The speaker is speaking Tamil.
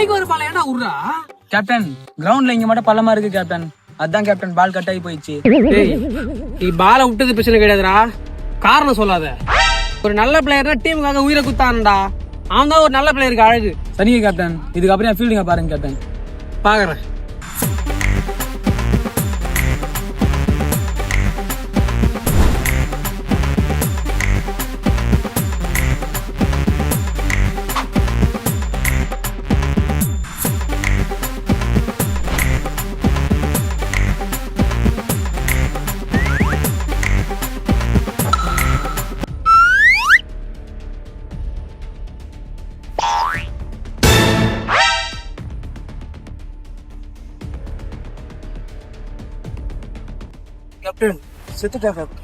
கைக்கு ஒரு பாலம் ஏன்னா உர்றா கேப்டன் கிரவுண்ட்ல இங்க மட்டும் பள்ளமா இருக்கு கேப்டன். அதான் கேப்டன் பால் கட் ஆகி போயிடுச்சு. நீ பாலை விட்டது பிரச்சனை கிடையாதுடா, காரணம் சொல்லாத. ஒரு நல்ல பிளேயர்னா டீமுக்காக உயிரை குத்தான்டா. அவன் தான் ஒரு நல்ல பிளேயருக்கு அழகு. சரிங்க கேப்டன், இதுக்கப்புறம் ஃபீல்டிங்க பாருங்க கேப்டன். பாக்குறேன். கேப்டன் செத்துட்டா கேப்டன்.